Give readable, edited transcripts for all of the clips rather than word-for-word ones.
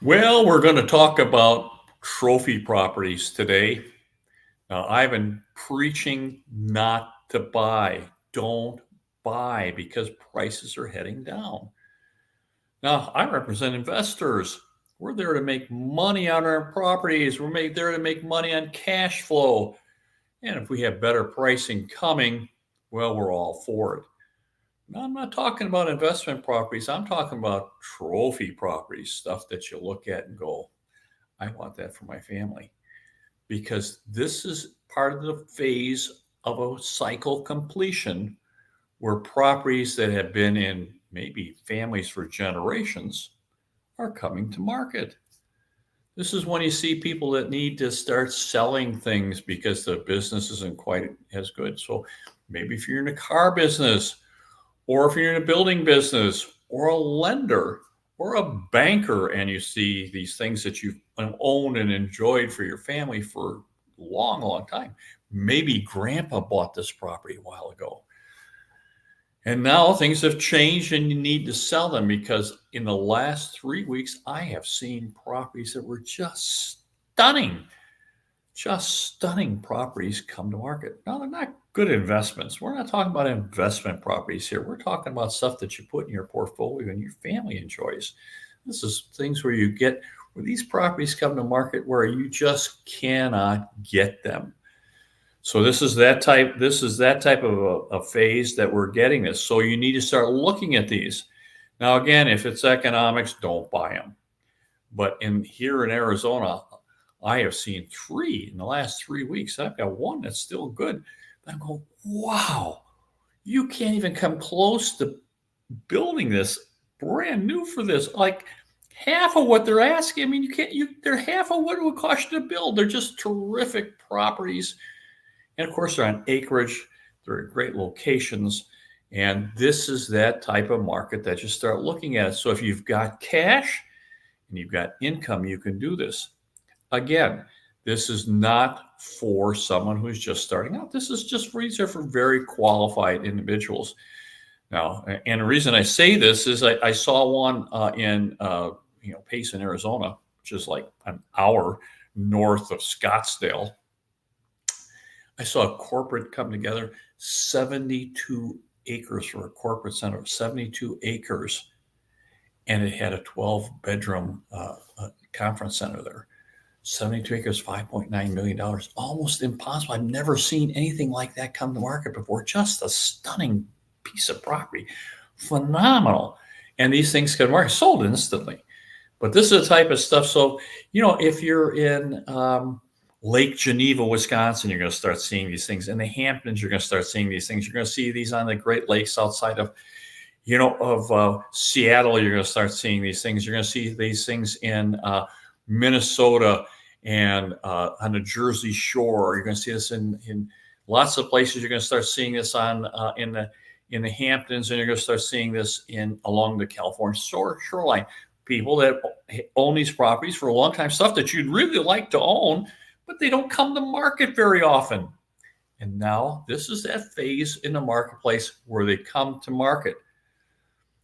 Well, we're going to talk about trophy properties today. Now, I've been preaching not to buy. Don't buy because prices are heading down. Now, I represent investors. We're there to make money on our properties. There to make money on cash flow. And if we have better pricing coming, well, we're all for it. Now, I'm not talking about investment properties. I'm talking about trophy properties, stuff that you look at and go, I want that for my family, because this is part of the phase of a cycle completion where properties that have been in maybe families for generations are coming to market. This is when you see people that need to start selling things because the business isn't quite as good. So maybe if you're in a car business, or if you're in a building business, or a lender, or a banker, and you see these things that you've owned and enjoyed for your family for a long, long time. Maybe grandpa bought this property a while ago. And now things have changed and you need to sell them, because in the last 3 weeks, I have seen properties that were just stunning properties come to market. Now, they're not good investments. We're not talking about investment properties here. We're talking about stuff that you put in your portfolio and your family enjoys. This is things where these properties come to market where you just cannot get them. So this is that type of a phase that we're getting this. So you need to start looking at these. Now, again, if it's economics, don't buy them. But here in Arizona, I have seen 3 in the last 3 weeks. I've got one that's still good. I'm going, wow, you can't even come close to building this brand new for this. Like half of what they're asking. I mean, they're half of what it would cost you to build. They're just terrific properties. And of course, they're on acreage. They're in great locations. And this is that type of market that you start looking at. So if you've got cash and you've got income, you can do this. Again, this is not for someone who's just starting out. This is just these are for very qualified individuals. Now, and the reason I say this is I saw one in Payson, Arizona, which is like an hour north of Scottsdale. I saw a corporate come together, 72 acres for a corporate center, 72 acres, and it had a 12-bedroom conference center there. 72 acres, $5.9 million, almost impossible. I've never seen anything like that come to market before. Just a stunning piece of property, phenomenal. And these things can market, sold instantly. But this is the type of stuff. So, if you're in Lake Geneva, Wisconsin, you're going to start seeing these things. In the Hamptons, you're going to start seeing these things. You're going to see these on the Great Lakes outside of Seattle. You're going to start seeing these things. You're going to see these things in Minnesota and on the Jersey Shore. You're going to see this in lots of places. You're going to start seeing this in the Hamptons, and you're going to start seeing this along the California shoreline. People that own these properties for a long time, stuff that you'd really like to own, but they don't come to market very often. And now this is that phase in the marketplace where they come to market.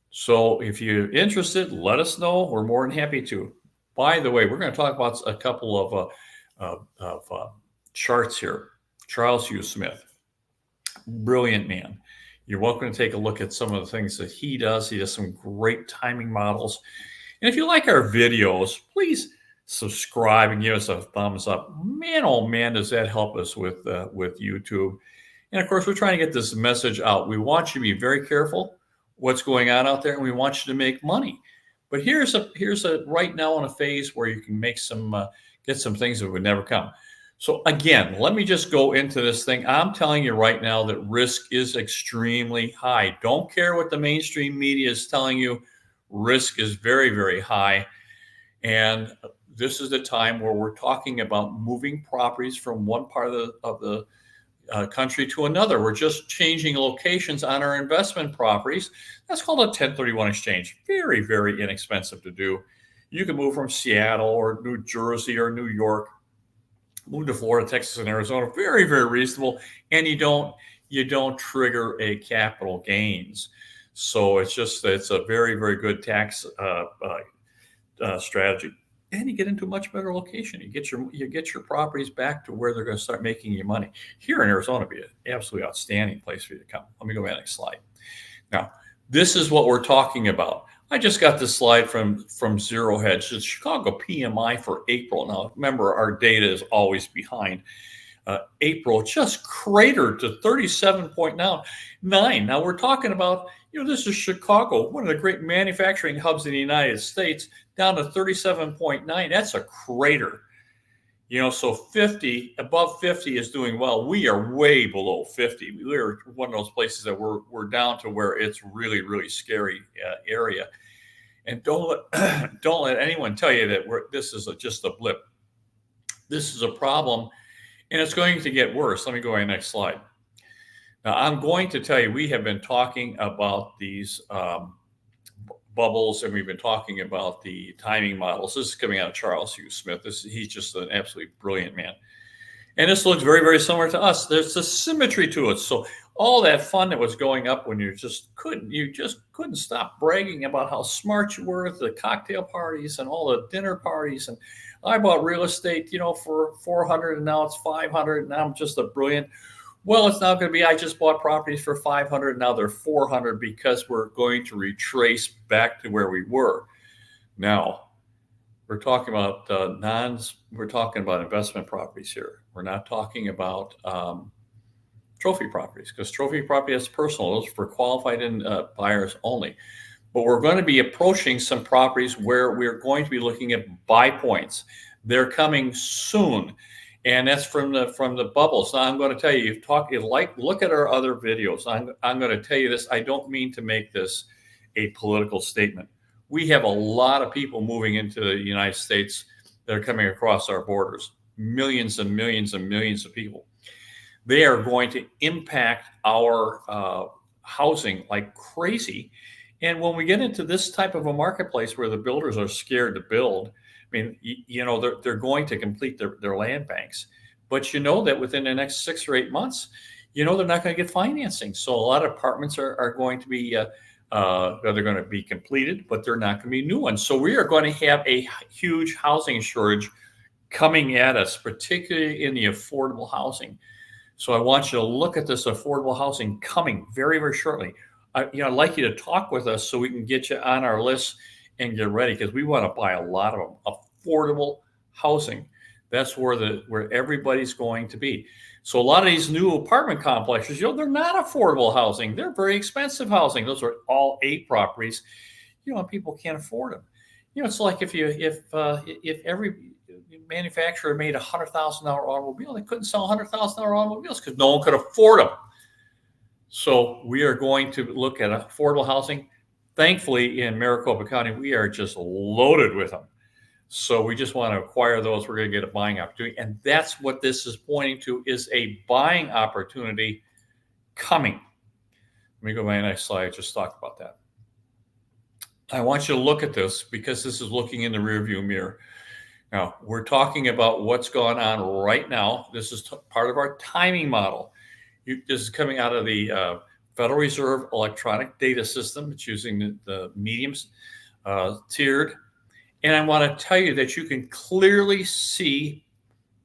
So if you're interested, let us know. We're more than happy to. By the way, we're going to talk about a couple of charts here. Charles Hugh Smith, brilliant man. You're welcome to take a look at some of the things that he does. He does some great timing models. And if you like our videos, please subscribe and give us a thumbs up. Man, oh man, does that help us with YouTube. And of course, we're trying to get this message out. We want you to be very careful what's going on out there, and we want you to make money. But here's a right now in a phase where you can make get some things that would never come. So again, let me just go into this thing. I'm telling you right now that risk is extremely high. Don't care what the mainstream media is telling you. Risk is very, very high. And this is the time where we're talking about moving properties from one part of the country to another. We're just changing locations on our investment properties. That's called a 1031 exchange. Very, very inexpensive to do. You can move from Seattle or New Jersey or New York, move to Florida, Texas, and Arizona. Very, very reasonable. And you don't trigger a capital gains. So it's a very, very good tax strategy. and you get into a much better location. You get your properties back to where they're going to start making you money. Here in Arizona would be an absolutely outstanding place for you to come. Let me go back to the next slide. Now, this is what we're talking about. I just got this slide from Zero Hedge. It's Chicago PMI for April. Now, remember, our data is always behind. April just cratered to 37.9. Now we're talking about, this is Chicago, one of the great manufacturing hubs in the United States, down to 37.9. That's a crater. So 50, above 50 is doing well. We are way below 50. We're one of those places that we're down to where it's really, really scary area. And don't let anyone tell you that this is just a blip. This is a problem. And it's going to get worse. Let me go to the next slide. Now, I'm going to tell you, we have been talking about these bubbles, and we've been talking about the timing models. This is coming out of Charles Hugh Smith. He's just an absolutely brilliant man. And this looks very, very similar to us. There's a symmetry to it. So all that fun that was going up when you just couldn't stop bragging about how smart you were at the cocktail parties and all the dinner parties. And I bought real estate, for 400 and now it's 500 and now I'm just a brilliant. Well, it's now going to be, I just bought properties for 500. Now they're 400 because we're going to retrace back to where we were. Now, we're talking about we're talking about investment properties here. We're not talking about trophy properties, because trophy property is personal. Those are for qualified buyers only. But we're going to be approaching some properties where we're going to be looking at buy points. They're coming soon. And that's from the bubbles. Now I'm going to tell you, look at our other videos. I'm going to tell you this. I don't mean to make this a political statement. We have a lot of people moving into the United States that are coming across our borders. Millions and millions and millions of people. They are going to impact our housing like crazy. And when we get into this type of a marketplace where the builders are scared to build, I mean, they're going to complete their land banks, but that within the next 6 or 8 months, they're not going to get financing. So a lot of apartments are going to be, they're going to be completed, but they're not going to be new ones. So we are going to have a huge housing shortage coming at us, particularly in the affordable housing. So I want you to look at this affordable housing coming very, very shortly. I'd like you to talk with us so we can get you on our list and get ready, because we want to buy a lot of affordable housing. That's where everybody's going to be. So a lot of these new apartment complexes, they're not affordable housing. They're very expensive housing. Those are all A properties. People can't afford them. It's like if every manufacturer made $100,000 automobile, they couldn't sell $100,000 automobiles because no one could afford them. So we are going to look at affordable housing. Thankfully, in Maricopa County, we are just loaded with them. So we just want to acquire those. We're going to get a buying opportunity. And that's what this is pointing to, is a buying opportunity coming. Let me go to my next slide. I just talked about that. I want you to look at this, because this is looking in the rearview mirror. Now, we're talking about what's going on right now. This is part of our timing model. This is coming out of the Federal Reserve electronic data system. It's using the mediums tiered. And I want to tell you that you can clearly see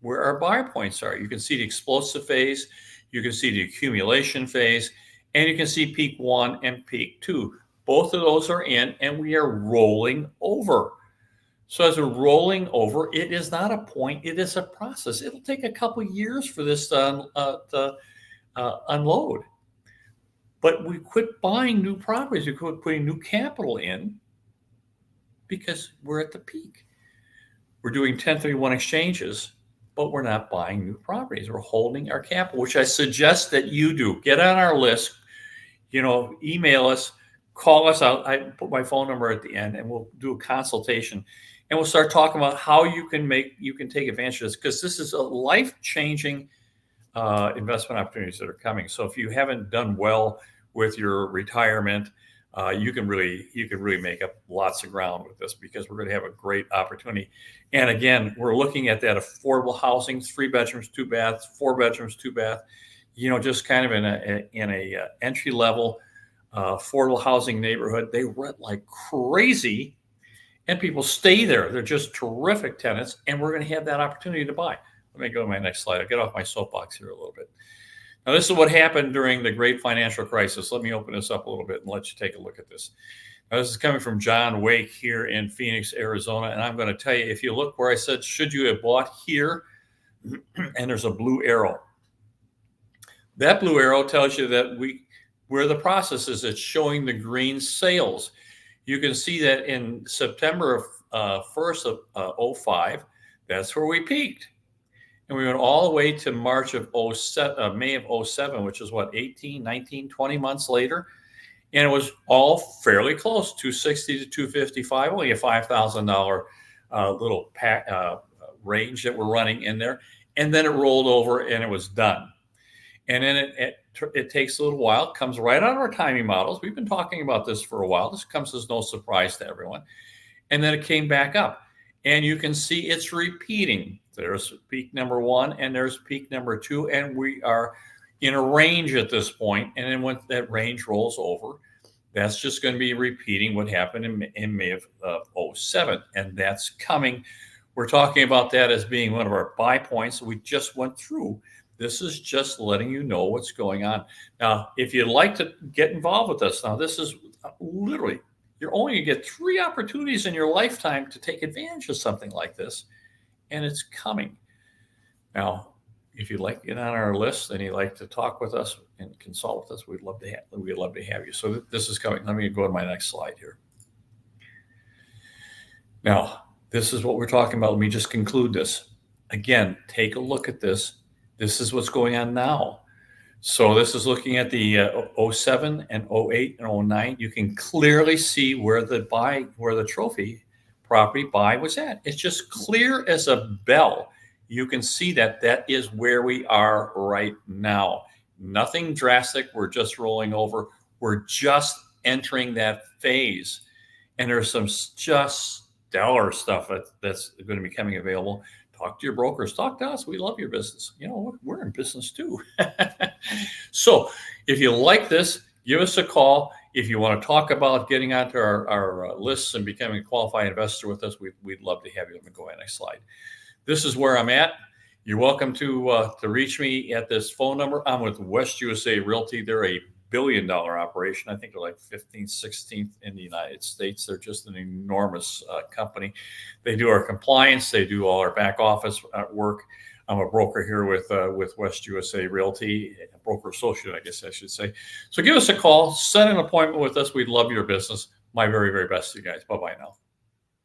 where our buy points are. You can see the explosive phase, you can see the accumulation phase, and you can see peak 1 and peak 2. Both of those are in, and we are rolling over. So as we're rolling over, it is not a point, it is a process. It'll take a couple years for this to unload. But we quit buying new properties. We quit putting new capital in because we're at the peak. We're doing 1031 exchanges, but we're not buying new properties. We're holding our capital, which I suggest that you do. Get on our list, email us, call us out. I put my phone number at the end, and we'll do a consultation. And we'll start talking about how you can take advantage of this, because this is a life-changing investment opportunities that are coming. So if you haven't done well with your retirement, you can really make up lots of ground with this, because we're going to have a great opportunity. And again, we're looking at that affordable housing, 3 bedrooms, 2 baths, 4 bedrooms, 2 baths, just kind of in a entry level affordable housing neighborhood. They rent like crazy. and people stay there. They're just terrific tenants, and we're going to have that opportunity to buy. Let me go to my next slide. I'll get off my soapbox here a little bit. Now, this is what happened during the great financial crisis. Let me open this up a little bit and let you take a look at this. Now, this is coming from John Wake here in Phoenix, Arizona. And I'm going to tell you, if you look where I said, should you have bought here? And there's a blue arrow. That blue arrow tells you that where the process is, it's showing the green sales. You can see that in September 1st of 05, that's where we peaked. And we went all the way to March of 07, May of 07, which is what, 18, 19, 20 months later. And it was all fairly close, 260 to 255, only a $5,000 little range that we're running in there. And then it rolled over and it was done. And then it takes a little while. It comes right out of our timing models. We've been talking about this for a while. This comes as no surprise to everyone. And then it came back up. And you can see it's repeating. There's peak number 1 and there's peak number 2. And we are in a range at this point. And then when that range rolls over, that's just going to be repeating what happened in May of 07. And that's coming. We're talking about that as being one of our buy points we just went through. This is just letting you know what's going on. Now, if you'd like to get involved with us, now this is literally, you're only going to get 3 opportunities in your lifetime to take advantage of something like this, and it's coming. Now, if you'd like to get on our list and you'd like to talk with us and consult with us, we'd love to have you. So this is coming. Let me go to my next slide here. Now, this is what we're talking about. Let me just conclude this. Again, take a look at this. This is what's going on now. So this is looking at the 07 and 08 and 09. You can clearly see where the trophy property buy was at. It's just clear as a bell. You can see that is where we are right now. Nothing drastic. We're just rolling over. We're just entering that phase. And there's some just stellar stuff that's going to be coming available. Talk to your brokers. Talk to us. We love your business. You know, we're in business too. So if you like this, give us a call. If you want to talk about getting onto our lists and becoming a qualified investor with us, we'd love to have you. Let me go to the next slide. This is where I'm at. You're welcome to reach me at this phone number. I'm with West USA Realty. They're a billion-dollar operation. I think they're like 15th, 16th in the United States. They're just an enormous company. They do our compliance. They do all our back office work. I'm a broker here with West USA Realty, a broker associate, I guess I should say. So give us a call. Set an appointment with us. We'd love your business. My very, very best to you guys. Bye-bye now.